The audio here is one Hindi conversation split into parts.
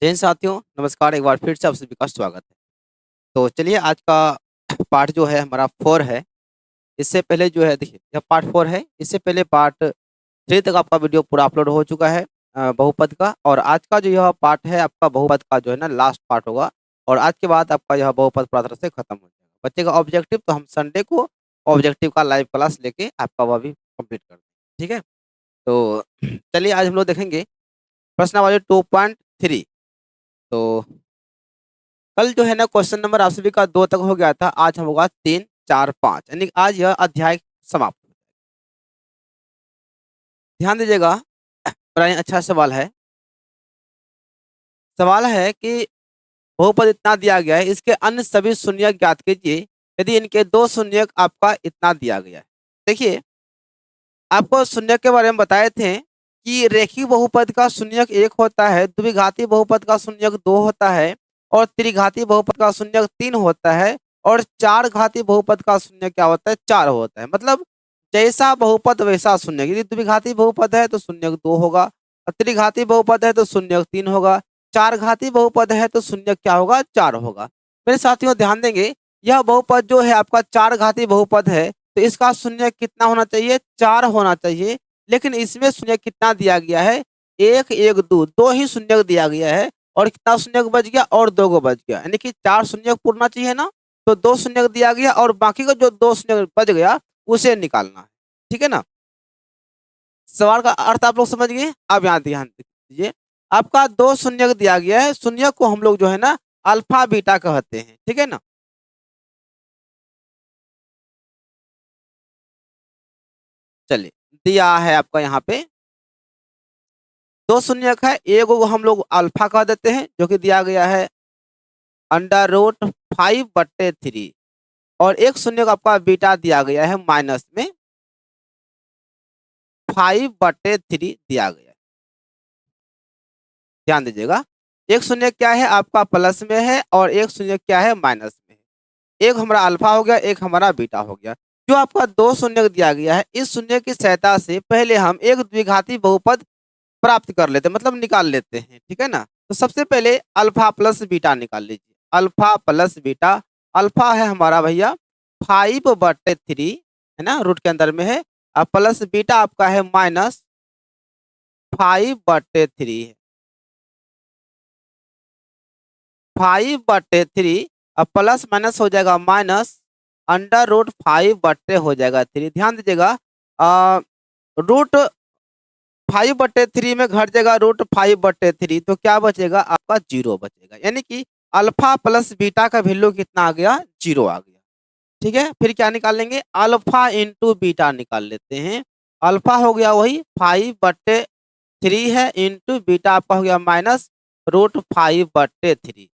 जय हिंद साथियों, नमस्कार। एक बार फिर से आप सभी का स्वागत है। तो चलिए आज का पार्ट जो है हमारा 4 है। इससे पहले जो है देखिए यह पार्ट 4 है। इससे पहले पार्ट 3 तक आपका वीडियो पूरा अपलोड हो चुका है बहुपद का। और आज का जो यह पार्ट है आपका बहुपद का जो है ना लास्ट पार्ट होगा। और आज के बाद आपका यह बहुपद पूरा तरह से खत्म हो जाएगा। बच्चे का ऑब्जेक्टिव तो हम संडे को ऑब्जेक्टिव का लाइव क्लास लेके आपका वह भी कंप्लीट कर देंगे। ठीक है, तो चलिए आज हम लोग देखेंगे प्रश्नावली 2.3। तो कल जो है ना क्वेश्चन नंबर आप सभी का 2 तक हो गया था। आज हम होगा 3, 4, 5, यानी कि आज यह अध्याय समाप्त। ध्यान दीजिएगा, बड़ा ही अच्छा सवाल है। सवाल है कि बहुपद इतना दिया गया है, इसके अन्य सभी शून्यक ज्ञात कीजिए यदि इनके 2 शून्यक आपका इतना दिया गया है। देखिए, आपको शून्यक के बारे में बताए थे कि रेखीय बहुपद का शून्यक 1 होता है, द्विघाती बहुपद का शून्यक 2 होता है और त्रिघाती बहुपद का शून्यक 3 होता है और 4 घाती बहुपद का शून्यक क्या होता है, 4 होता है। मतलब जैसा बहुपद वैसा शून्यक। यदि द्विघाती बहुपद है तो शून्यक 2 होगा और त्रिघाती बहुपद है तो शून्यक 3 होगा, 4 घाती बहुपद है तो शून्यक क्या होगा, 4 होगा। मेरे साथियों ध्यान देंगे, यह बहुपद जो है आपका 4 घाती बहुपद है, तो इसका शून्य कितना होना चाहिए, 4 होना चाहिए। लेकिन इसमें शून्य कितना दिया गया है, 1, 1, 2, 2 ही शून्य दिया गया है। और कितना शून्य बच गया, और 2 को बच गया, यानी कि 4 शून्य पूरना चाहिए ना। तो 2 शून्य दिया गया और बाकी का जो 2 शून्य बच गया उसे निकालना है। ठीक है ना। सवाल का अर्थ आप लोग समझ गए। अब यहाँ ध्यान दीजिए, आपका 2 शून्य दिया गया है। शून्य को हम लोग जो है ना अल्फा बीटा कहते हैं। ठीक है ना। चलिए, दिया है आपका यहाँ पे 2 शून्यक है। एक को हम लोग अल्फा कह देते हैं जो कि दिया गया है √5/3 और एक शून्यक आपका बीटा दिया गया है माइनस में 5/3 दिया गया है। ध्यान दीजिएगा, एक शून्य क्या है आपका प्लस में है और एक शून्य क्या है माइनस में है। एक हमारा अल्फा हो गया, एक हमारा बीटा हो गया। जो आपका 2 शून्य दिया गया है, इस शून्य की सहायता से पहले हम एक द्विघाती बहुपद प्राप्त कर लेते हैं, मतलब निकाल लेते हैं। ठीक है ना। तो सबसे पहले अल्फा प्लस बीटा निकाल लीजिए। अल्फा प्लस बीटा, अल्फा है हमारा भैया 5/3 है ना, रूट के अंदर में है। और प्लस बीटा आपका है -5/3 है। 5/3 और प्लस माइनस हो जाएगा माइनस √5 हो जाएगा 3। ध्यान दीजिएगा, रूट 5/3 में घट जाएगा √5/3, तो क्या बचेगा आपका 0 बचेगा। यानी कि अल्फा प्लस बीटा का वैल्यू कितना आ गया, 0 आ गया। ठीक है, फिर क्या निकाल लेंगे, अल्फा इंटू बीटा निकाल लेते हैं। अल्फा हो गया वही 5/3 है, इंटू बीटा आपका हो गया -√5/3।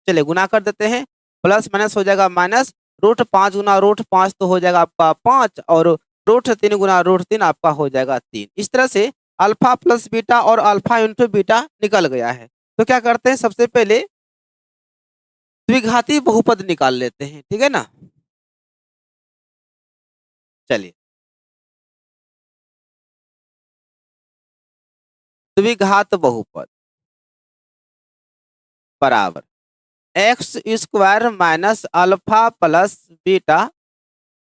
चलिए गुना कर देते हैं, प्लस माइनस हो जाएगा माइनस। √5 गुना √5 तो हो जाएगा आपका 5 और √3 गुना √3 आपका हो जाएगा 3। इस तरह से अल्फा प्लस बीटा और अल्फा इंटू बीटा निकल गया है। तो क्या करते हैं, सबसे पहले द्विघाती बहुपद निकाल लेते हैं। ठीक है ना। चलिए, द्विघात बहुपद बराबर x² minus alpha plus beta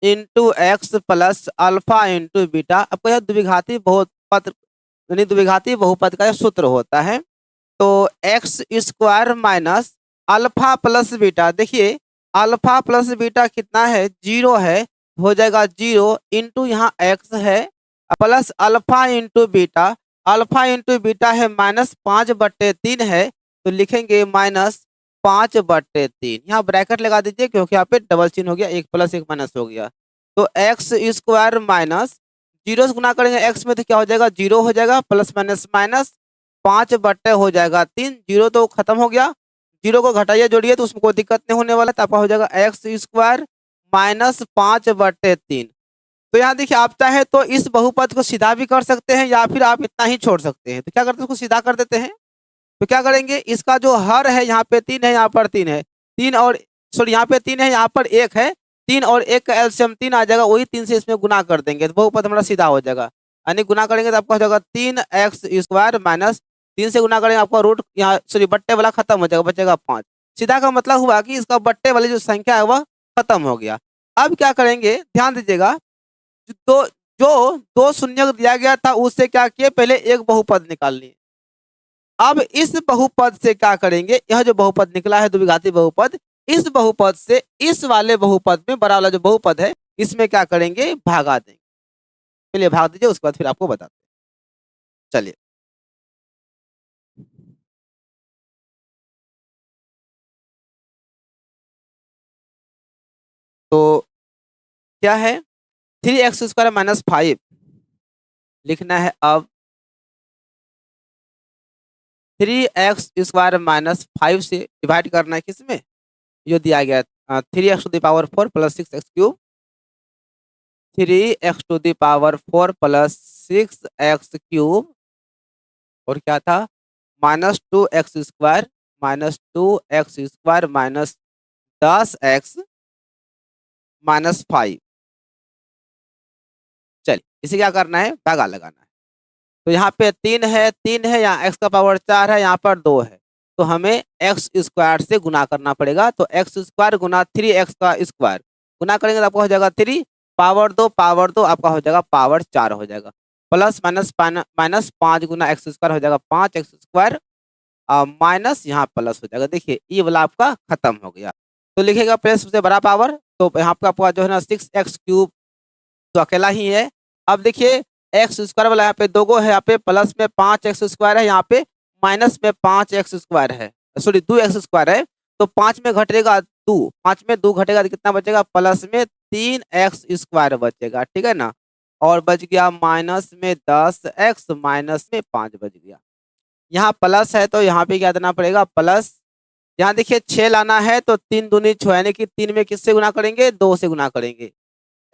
into x plus alpha into beta. आपको यह द्विघाती बहुपद यानी द्विघाती बहुपद का यह सूत्र होता है। तो x² minus alpha plus beta, देखिए अल्फा प्लस बीटा कितना है, 0 है, हो जाएगा 0 इंटू यहाँ x है plus alpha into beta. Alpha into beta है -5/3 है, तो लिखेंगे -5/3। यहाँ ब्रैकेट लगा दीजिए क्योंकि यहाँ पे डबल चिन्ह हो गया, एक प्लस एक माइनस हो गया। तो x² माइनस 0 से गुना करेंगे x में तो क्या हो जाएगा, 0 हो जाएगा, प्लस माइनस माइनस 5/3 हो जाएगा 3। 0 तो खत्म हो गया, 0 को घटाइए जोड़िए तो उसमें कोई दिक्कत नहीं होने वाला। तो आपका हो जाएगा x² माइनस 5/3। तो यहाँ देखिए, आप चाहे तो इस बहुपद को सीधा भी कर सकते हैं या फिर आप इतना ही छोड़ सकते हैं। तो क्या करते हैं, उसको सीधा कर देते हैं। तो क्या करेंगे, इसका जो हर है यहाँ पे 3 है, यहाँ पर 3 है, 3 और सॉरी यहाँ पे 3 है, यहाँ पर 1 है, 3 और 1 का एलसीएम 3 आ जाएगा, वही 3 से इसमें गुना कर देंगे तो बहुपद हमारा सीधा हो जाएगा। यानी गुना करेंगे तो आपका हो जाएगा 3x² माइनस 3 से गुना करेंगे आपका रूट यहाँ सॉरी बट्टे वाला खत्म हो जाएगा, बचेगा 5। सीधा का मतलब हुआ कि इसका बट्टे वाली जो संख्या है वह खत्म हो गया। अब क्या करेंगे, ध्यान दीजिएगा, तो जो 2 शून्य दिया गया था उससे क्या किए, पहले एक बहुपद निकाल लिए। अब इस बहुपद से क्या करेंगे, यह जो बहुपद निकला है द्विघाती बहुपद, इस बहुपद से इस वाले बहुपद में बड़ा वाला जो बहुपद है इसमें क्या करेंगे, भागा देंगे। पहले भाग दीजिए, उसके बाद फिर आपको बताते हैं। चलिए, तो क्या है, 3x² माइनस 5 लिखना है। अब 3x² माइनस 5 से डिवाइड करना है किसमें, जो दिया गया है 3x⁴ plus 6x³ 3x⁴ plus 6x³ और क्या था -2x² माइनस 10x माइनस 5। चलिए, इसे क्या करना है, भागा लगाना है। तो यहाँ पे 3 है, यहाँ x का पावर 4 है, यहाँ पर 2 है, तो हमें x² से गुना करना पड़ेगा। तो x² गुना 3x² गुना करेंगे तो आपका हो जाएगा 3 पावर 2 आपका हो जाएगा पावर 4 हो जाएगा। प्लस माइनस 5 गुना x² हो जाएगा 5x² माइनस यहाँ प्लस हो जाएगा। देखिए ये वाला आपका खत्म हो गया। तो लिखेगा पहले सबसे बड़ा पावर, तो यहाँ पे आपका जो है ना 6x³ तो अकेला ही है। अब देखिए x² वाला यहाँ पे 2 है, यहाँ पे प्लस में 5x² है, यहाँ पे माइनस में 5x² है, सॉरी 2x² है। तो 5 में घटेगा 2, 5 में 2 घटेगा तो कितना बचेगा, प्लस में 3x² बचेगा, ठीक है ना। और बच गया माइनस में 10x माइनस में 5 बच गया। यहाँ प्लस है तो यहाँ पे क्या देना पड़ेगा, प्लस। यहाँ देखिए 6 लाना है तो 3 दूनी 6 यानी कि 3 में किससे गुना करेंगे, 2 से गुना करेंगे।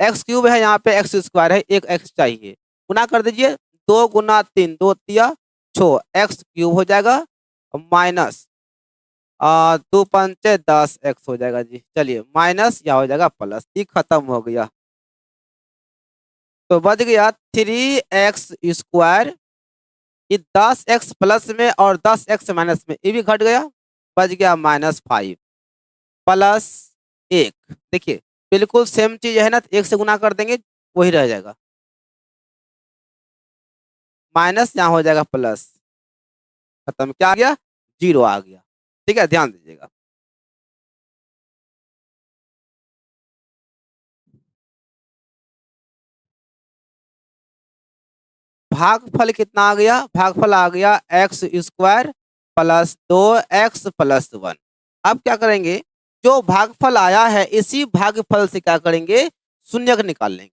x³ है, यहाँ पे x² है, एक x चाहिए, गुना कर दीजिए। 2 गुना 3 2 तिया 6 x³ हो जाएगा माइनस 2 पंचे 10x हो जाएगा जी। चलिए माइनस या हो जाएगा प्लस, ये खत्म हो गया। तो बच गया 3x², ये 10x प्लस में और 10x माइनस में, ये भी घट गया, बच गया -5 प्लस 1। देखिए बिल्कुल सेम चीज है ना, तो 1 से गुना कर देंगे वही रह जाएगा, माइनस यहाँ हो जाएगा प्लस, खत्म। क्या आ गया, 0 आ गया। ठीक है, ध्यान दीजिएगा। भागफल कितना आ गया, भागफल आ गया x² प्लस 2x प्लस 1। अब क्या करेंगे, जो भागफल आया है इसी भागफल से क्या करेंगे, शून्यक निकाल लेंगे।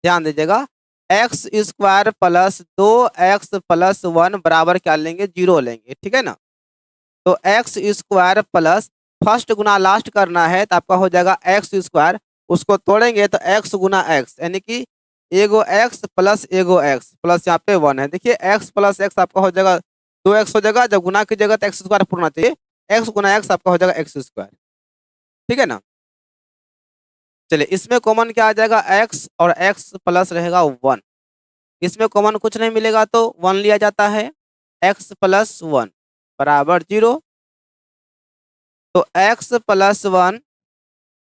ध्यान दीजिएगा, x² प्लस 2x प्लस 1 बराबर क्या लेंगे, 0 लेंगे, ठीक है ना। तो x² प्लस फर्स्ट गुना लास्ट करना है तो आपका हो जाएगा x², उसको तोड़ेंगे तो x गुना x यानी कि एगो x प्लस एगो x प्लस यहाँ पे 1 है। देखिए x प्लस x आपका हो जाएगा 2x हो जाएगा, जब गुना कीजिएगा तो x² पूर्णा चाहिए, x गुना x आपका हो जाएगा x², ठीक है ना। चलिए इसमें कॉमन क्या आ जाएगा, x और x प्लस रहेगा 1, इसमें कॉमन कुछ नहीं मिलेगा तो 1 लिया जाता है, x प्लस 1 बराबर 0। तो x plus 1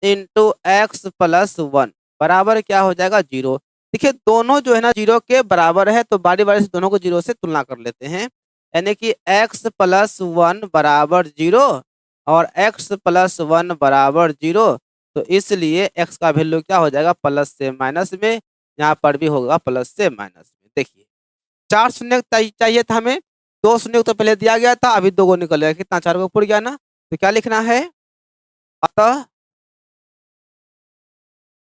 into x plus 1 बराबर क्या हो जाएगा, 0। देखिए दोनों जो है ना 0 के बराबर है, तो बारी बारी से दोनों को 0 से तुलना कर लेते हैं, यानी कि x प्लस 1 बराबर 0 और x प्लस 1 बराबर 0। तो इसलिए x का वैल्यू क्या हो जाएगा, प्लस से माइनस में, यहाँ पर भी होगा प्लस से माइनस में। देखिए 4 शून्य चाहिए था हमें, 2 शून्य तो पहले दिया गया था, अभी 2 को निकल गया, कितना 4 को पुर गया ना। तो क्या लिखना है, अतः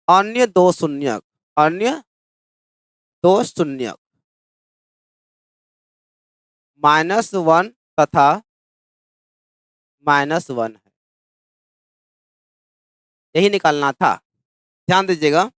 अन्य 2 शून्यक, अन्य 2 शून्यक -1 तथा -1 है, यही निकालना था। ध्यान दीजिएगा,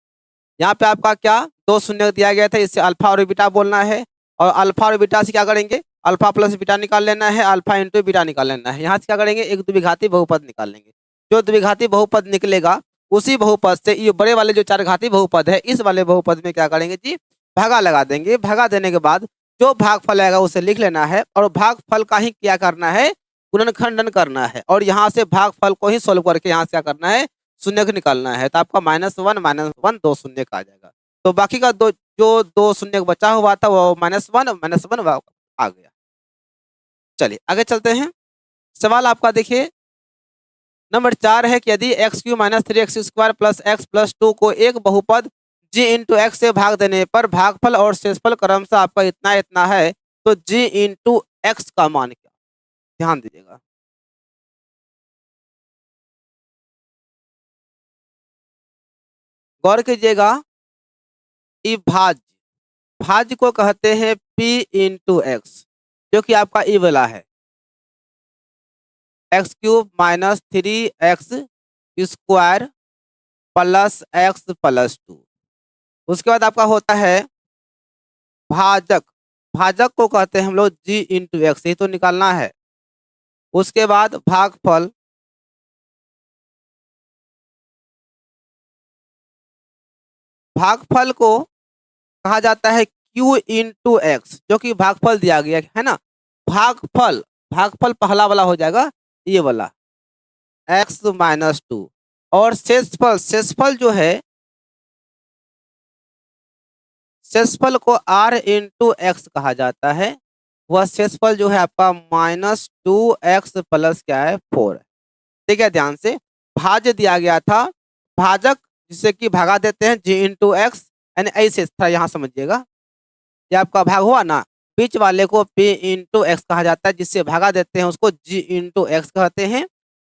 यहाँ पे आपका क्या 2 शून्य दिया गया था, इससे अल्फा और बीटा बोलना है, और अल्फा और बीटा से क्या करेंगे, अल्फा प्लस बीटा निकाल लेना है, अल्फा इंटू बीटा निकाल लेना है। यहाँ से क्या करेंगे, एक द्विघाती बहुपद निकाल लेंगे। जो द्विघाती बहुपद निकलेगा उसी बहुपद से ये बड़े वाले जो 4 घाती बहुपद है, इस वाले बहुपद में क्या करेंगे जी, भागा लगा देंगे। भागा देने के बाद जो भागफल आएगा उसे लिख लेना है और भागफल का ही क्या करना है, गुणनखंडन करना है और यहाँ से भागफल को ही सोल्व करके यहाँ से क्या करना है, शून्य को निकालना है। तो आपका -1 दो शून्य का आ जाएगा। तो बाकी का जो दो शून्य बचा हुआ था वो -1 आ गया। चलिए आगे चलते हैं। सवाल आपका देखिए नंबर 4 है कि यदि x³ - 3x² + x + 2 को एक बहुपद g इंटू एक्स से भाग देने पर भागफल और शेषफल क्रमशः आपका इतना इतना है, तो g इंटू एक्स का मान क्या? ध्यान दीजिएगा। गौर कीजिएगा, ई भाज्य भाज्य को कहते हैं p इंटू एक्स, जो कि आपका ई वाला है, x³ - 3x² + x + 2। उसके बाद आपका होता है भाजक, भाजक को कहते हैं हम लोग g इंटू एक्स, ये तो निकालना है। उसके बाद भागफल, भागफल को कहा जाता है q इंटू एक्स, जो कि भागफल दिया गया है ना। भागफल भागफल पहला वाला हो जाएगा ये वाला x - 2 और शेषफल, शेषफल जो है शेषफल को r इंटू एक्स कहा जाता है। वह शेषफल जो है आपका -2x प्लस क्या है 4। ठीक है, ध्यान से भाज्य दिया गया था, भाजक जिसे कि भागा देते हैं g इंटू एक्स, यानी ऐसे था, यहाँ समझिएगा ये आपका भाग हुआ ना, बीच वाले को p इंटू एक्स कहा जाता है, जिससे भागा देते हैं उसको g इंटू एक्स कहते हैं।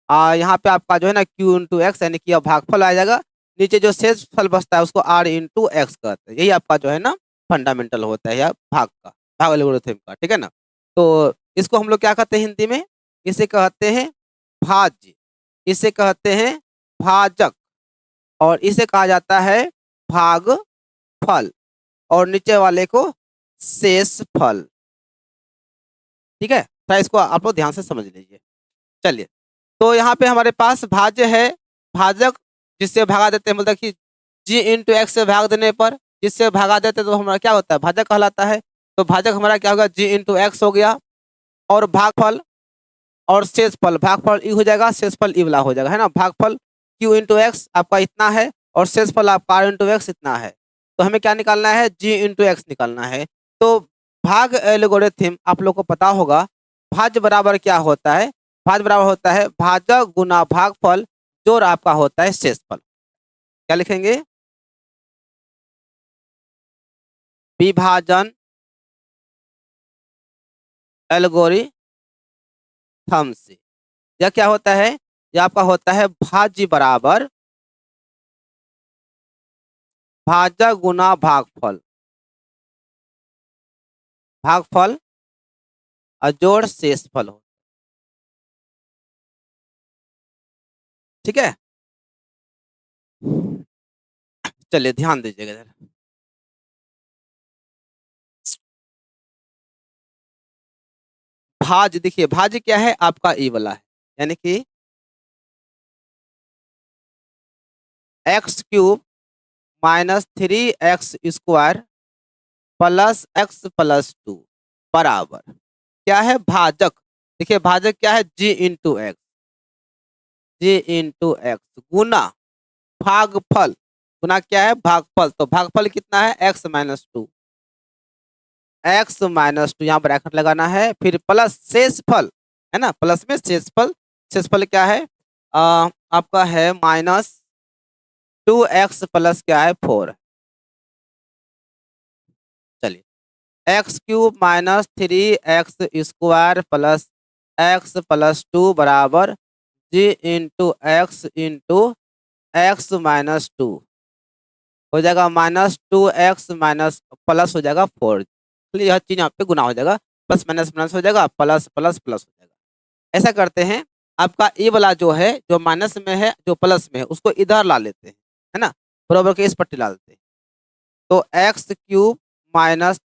यहाँ पे आपका जो है ना q इंटू एक्स यानी कि भागफल आ जाएगा। नीचे जो शेष फल बचता है उसको r इंटू एक्स कहते हैं। यही आपका जो है ना फंडामेंटल होता है या भाग का, भाग एल्गोरिथम का। ठीक है ना, तो इसको हम लोग क्या कहते हैं हिंदी में, इसे कहते हैं भाज्य, इसे कहते हैं भाजक और इसे कहा जाता है भागफल और नीचे वाले को शेष फल। ठीक है, तो इसको आप लोग ध्यान से समझ लीजिए। चलिए, तो यहाँ पे हमारे पास भाज्य है, भाजक जिससे भागा देते हैं, मतलब कि g इंटू एक्स से भाग देने पर जिससे भागा देते हैं तो हमारा क्या होता है, भाजक कहलाता है। तो भाजक हमारा क्या होगा, g इंटू एक्स हो गया और भागफल और शेषफल, भागफल ई हो जाएगा, शेषफल ई वाला हो जाएगा, है ना। भागफल q इंटू एक्स आपका इतना है और शेषफल आपका r इंटू एक्स इतना है। तो हमें क्या निकालना है, g इंटू एक्स निकालना है। तो भाग एल्गोरिथम आप लोग को पता होगा, भाज्य बराबर क्या होता है, भाज्य बराबर होता है भाजक गुना भागफल जोड़ आपका होता है शेषफल। क्या लिखेंगे, विभाजन एल्गोरिथम से। यह क्या होता है, यह आपका होता है भाज्य बराबर भाजक गुना भागफल, भागफल और जोड़ शेषफल हो। ठीक है, चलिए ध्यान दीजिएगा इधर। भाज्य देखिए, भाज्य क्या है आपका ई वाला है, यानी कि x³ - 3x² + x + 2 बराबर क्या है, भाजक। देखिए भाजक क्या है, g into x, g into x गुना भागफल, गुना क्या है भागफल, तो भागफल कितना है x - 2, x - 2 यहाँ ब्रैकेट लगाना है, फिर प्लस शेषफल, है ना, प्लस में शेषफल, शेषफल क्या है आपका है -2x प्लस क्या है 4। चलिए, x³ - 3x² + x + 2 बराबर g into x into x - 2 हो जाएगा -2x माइनस प्लस हो जाएगा 4। यह चीज यहाँ पे गुना हो जाएगा, प्लस माइनस माइनस हो जाएगा, प्लस प्लस प्लस हो जाएगा। ऐसा करते हैं, आपका ये वाला जो है, जो माइनस में है जो प्लस में है उसको इधर ला लेते हैं, है ना, बराबर के इस पट्टी ला लेते हैं। तो x³ -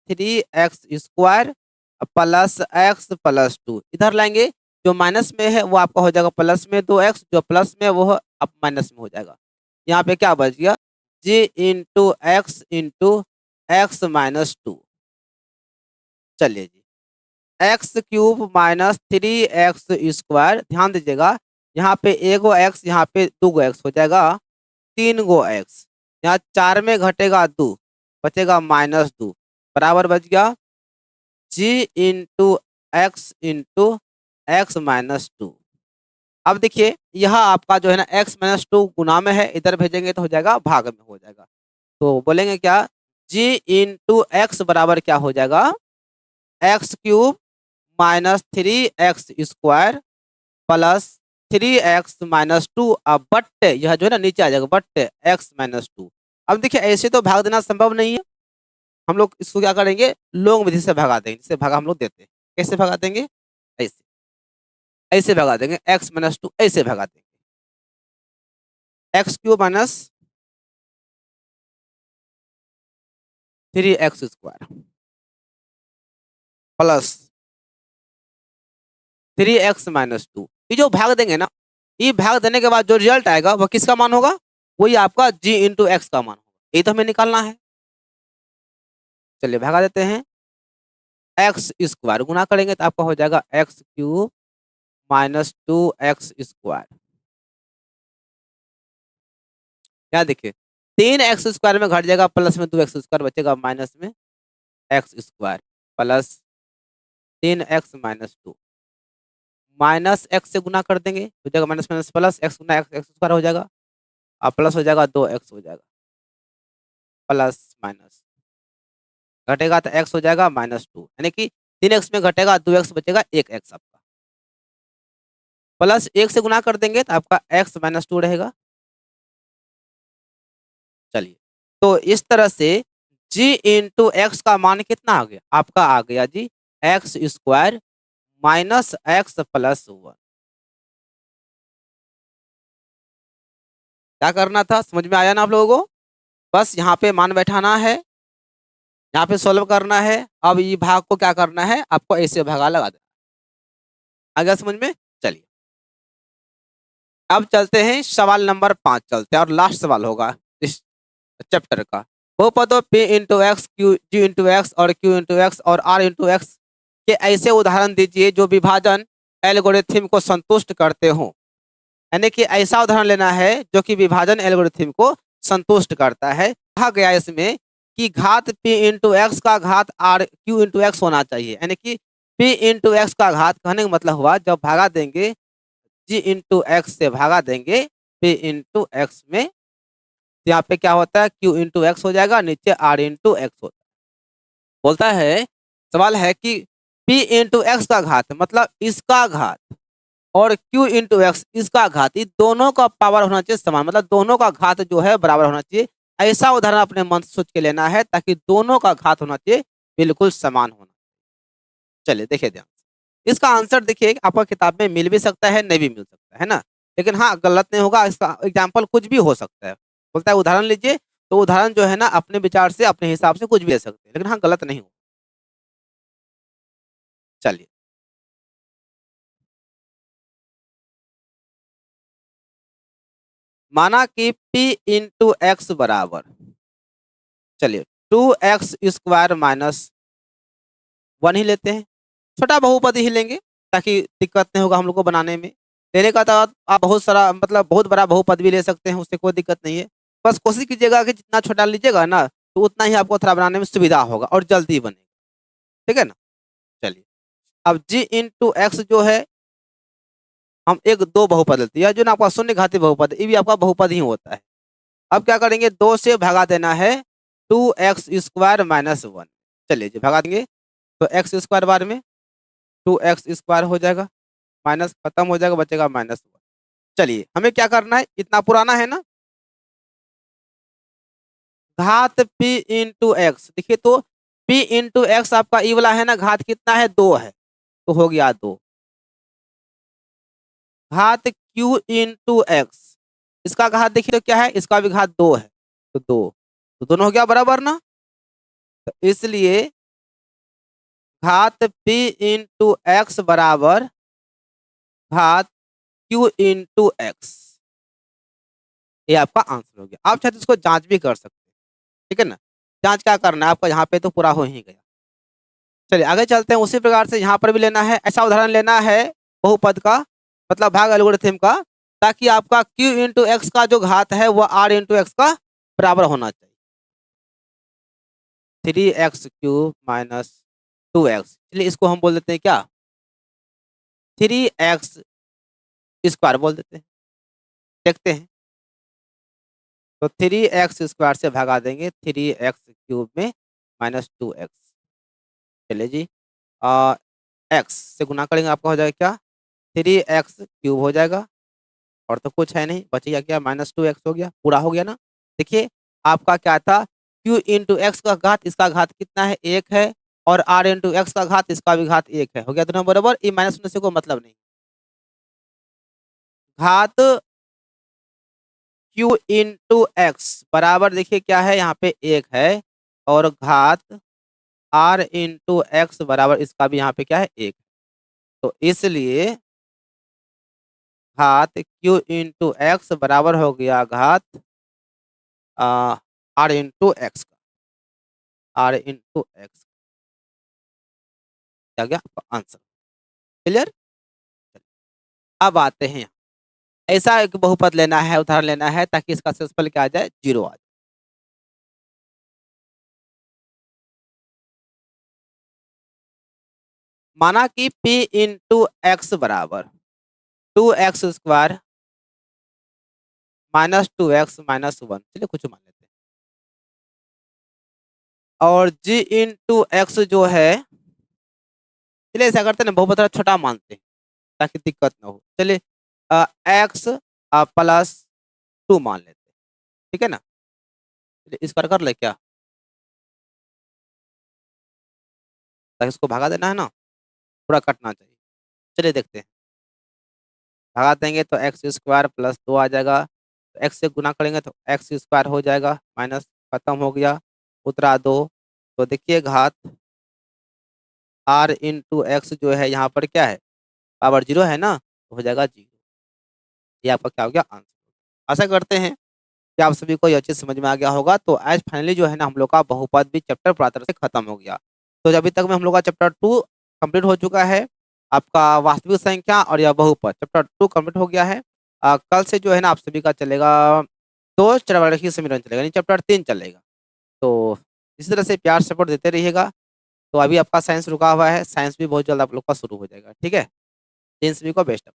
3x² + x + 2 इधर लाएंगे, जो माइनस में है वो आपका हो जाएगा प्लस में 2x, जो प्लस में वो अब माइनस में हो जाएगा। यहाँ पे क्या बच गया, g into x into x - 2 चलिए जी, एक्स क्यूब माइनस 3x², ध्यान दीजिएगा यहाँ पे एगो एक्स, यहाँ पे 2 एक्स हो जाएगा 3 एक्स, यहाँ 4 में घटेगा 2, बचेगा -2, बराबर बच गया g इंटू एक्स माइनस 2। अब देखिए यह आपका जो है ना x-2 गुना में है, इधर भेजेंगे तो हो जाएगा भाग में हो जाएगा। तो बोलेंगे क्या, g इंटू एक्स बराबर क्या हो जाएगा, x cube minus 3x² plus 3x-2, अब बट्टे यह जो है ना नीचे आ जाएगा बट्टे x-2। अब देखिए ऐसे तो भाग देना संभव नहीं है, हम लोग इसको क्या करेंगे, लोग विधि से भगा देंगे, जिससे भागा हम लोग देते हैं। कैसे भगा देंगे, ऐसे ऐसे भगा देंगे, x-2 ऐसे भगा देंगे, x cube minus 3x² plus 3x-2, ये जो भाग देंगे ना, ये भाग देने के बाद जो रिजल्ट आएगा वह किसका मान होगा, वही आपका g इंटू एक्स का मान होगा, ये तो हमें निकालना है। चलिए भगा देते हैं, x² गुना करेंगे तो आपका हो जाएगा एक्स क्यूब माइनस 2x²। क्या देखिए 3x² में घट जाएगा, प्लस में 2x² बचेगा, माइनस में x² plus 3x-2, minus x से गुना कर देंगे हो जाएगा माइनस माइनस प्लस, एक्स गुना एक्स² हो जाएगा, और प्लस हो जाएगा 2x हो जाएगा, प्लस माइनस घटेगा तो x हो जाएगा -2, यानी कि 3x में घटेगा 2x बचेगा 1x आपका, प्लस 1 से गुना कर देंगे तो आपका x-2 रहेगा। चलिए तो इस तरह से g इंटू एक्स का मान कितना आ गया, आपका आ गया जी x² माइनस x प्लस 1। क्या करना था, समझ में आया ना आप लोगों को, बस यहाँ पे मान बैठाना है, यहाँ पे सोल्व करना है। अब ये भाग को क्या करना है, आपको ऐसे भागा लगा देना, आ गया समझ में। चलिए अब चलते हैं सवाल नंबर 5 चलते हैं, और लास्ट सवाल होगा इस चैप्टर का। बहुपदों p into x, Q g into x और q इंटू एक्स और r इंटू एक्स के ऐसे उदाहरण दीजिए जो विभाजन एल्गोरिथम को संतुष्ट करते हो। यानी कि ऐसा उदाहरण लेना है जो कि विभाजन एल्गोरिथम को संतुष्ट करता है। कहा गया इसमें कि घात p इंटू एक्स का घात r q इंटू एक्स होना चाहिए, यानी कि p इंटू एक्स का घात, कहने का मतलब हुआ जब भागा देंगे g इंटू एक्स से भागा देंगे p इंटू एक्स में, तो यहाँ पे क्या होता है q इंटू एक्स हो जाएगा, नीचे r इंटू एक्स होता है। बोलता है, सवाल है कि p इंटू एक्स का घात मतलब इसका घात और q इंटू एक्स इसका घात, ये दोनों का पावर होना चाहिए समान, मतलब दोनों का घात जो है बराबर होना चाहिए। ऐसा उदाहरण अपने मन से सोच के लेना है ताकि दोनों का घात होना चाहिए बिल्कुल समान होना। चलिए देखिए ध्यान से। इसका आंसर देखिए आपको किताब में मिल भी सकता है, नहीं भी मिल सकता है ना, लेकिन हाँ गलत नहीं होगा, इसका एग्जाम्पल कुछ भी हो सकता है। बोलता है उदाहरण लीजिए, तो उदाहरण जो है ना अपने विचार से अपने हिसाब से कुछ भी ले सकते हैं, लेकिन हाँ गलत नहीं हो। चलिए माना कि p इंटू एक्स बराबर, चलिए 2x² माइनस 1 ही लेते हैं, छोटा बहुपद ही लेंगे ताकि दिक्कत नहीं होगा हम लोग को बनाने में। लेने का तो आप बहुत सारा मतलब बहुत बड़ा बहुपद भी ले सकते हैं, उससे कोई दिक्कत नहीं है। बस कोशिश कीजिएगा कि जितना छोटा लीजिएगा ना तो उतना ही आपको थोड़ा बनाने में सुविधा होगा और जल्दी बनेगा, ठीक है ना। चलिए अब g इंटू एक्स जो है, हम एक दो बहुपद लेते हैं, जो ना आपका शून्य घातीय बहुपद, ये भी आपका बहुपद ही होता है। अब क्या करेंगे, 2 से भगा देना है 2x² माइनस 1। चलिए जी भगा देंगे, तो x² बार में 2x² हो जाएगा, माइनस खत्म हो जाएगा, बचेगा -1। चलिए हमें क्या करना है, इतना पुराना है ना, घात p इंटू एक्स, देखिए तो p इंटू एक्स आपका ई वाला है ना, घात कितना है 2 है, तो हो गया 2, घात q इंटू एक्स, इसका घात देखिए तो क्या है, इसका भी घात 2 है, तो 2, तो दोनों हो गया बराबर ना, तो इसलिए घात p इंटू एक्स बराबर घात q इंटू एक्स, ये आपका आंसर हो गया। आप चाहे तो इसको जांच भी कर सकते हैं, ठीक है ना। जांच क्या करना है आपका, यहाँ पे तो पूरा हो ही गया। चलिए आगे चलते हैं। उसी प्रकार से यहाँ पर भी लेना है, ऐसा उदाहरण लेना है बहुपद का, मतलब भाग एल्गोरिथम का, ताकि आपका q इंटू एक्स का जो घात है वह r इंटू एक्स का बराबर होना चाहिए। 3x³ माइनस 2x, चलिए इसको हम बोल देते हैं क्या, 3x स्क्वायर बोल देते हैं। देखते हैं, तो 3x स्क्वायर से भगा देंगे 3x³ में माइनस 2x। चलिए जी, x से गुना करेंगे आपका हो जाएगा क्या, 3x³ हो जाएगा, और तो कुछ है नहीं, बचेगा क्या, माइनस 2x हो गया, पूरा हो गया ना। देखिए आपका क्या था, q इंटू एक्स का घात, इसका घात कितना है, 1 है, और r इंटू एक्स का घात, इसका भी घात 1 है, हो गया दोनों बराबर। ये माइनस होने से कोई मतलब नहीं। घात q इंटू एक्स बराबर, देखिए क्या है यहाँ पे 1 है, और घात r इंटू एक्स बराबर, इसका भी यहाँ पे क्या है, 1। तो इसलिए घात q इंटू एक्स बराबर हो गया घात r इंटू एक्स का, r इंटू एक्स, क्या गया आपका आंसर। क्लियर। अब आते हैं यहाँ, ऐसा एक बहुपद लेना है, उदाहरण लेना है, ताकि इसका शेषफल क्या आ जाए, 0 आ जाए। माना कि p इंटू एक्स बराबर 2x² माइनस 2x माइनस 1, चलिए कुछ मान लेते हैं, और g इंटू एक्स जो है, चलिए ऐसा करते हैं ना, बहुपद थोड़ा छोटा मानते हैं ताकि दिक्कत ना हो। चलिए x प्लस 2 मान लेते हैं, ठीक है ना। चलिए इस पर कर ले क्या, ताकि इसको भगा देना है ना, थोड़ा कटना चाहिए। चलिए देखते हैं, भगा देंगे तो x² प्लस 2 आ जाएगा, तो x से गुना करेंगे तो x² हो जाएगा, माइनस खत्म हो गया, उतरा 2। तो देखिए घात r इंटू एक्स जो है यहाँ पर क्या है, पावर 0 है ना, तो हो जाएगा 0। ये आपका क्या हो गया, आंसर। आशा करते हैं कि आप सभी को यह चीज़ समझ में आ गया होगा। तो आज फाइनली जो है ना, हम लोग का बहुपद भी चैप्टर पूरा तरह से खत्म हो गया। तो अभी तक में हम लोग का चैप्टर 2 कंप्लीट हो चुका है, आपका वास्तविक संख्या और यह बहुपद चैप्टर 2 कंप्लीट हो गया है। कल से जो है ना, आप सभी का चलेगा 2 चरवारखी समीकरण चलेगा, यानी चैप्टर 3 चलेगा। तो इसी तरह से प्यार सपोर्ट देते रहिएगा। तो अभी आपका साइंस रुका हुआ है, साइंस भी बहुत जल्द आप लोग का शुरू हो जाएगा, ठीक है। इन सभी को बेस्ट।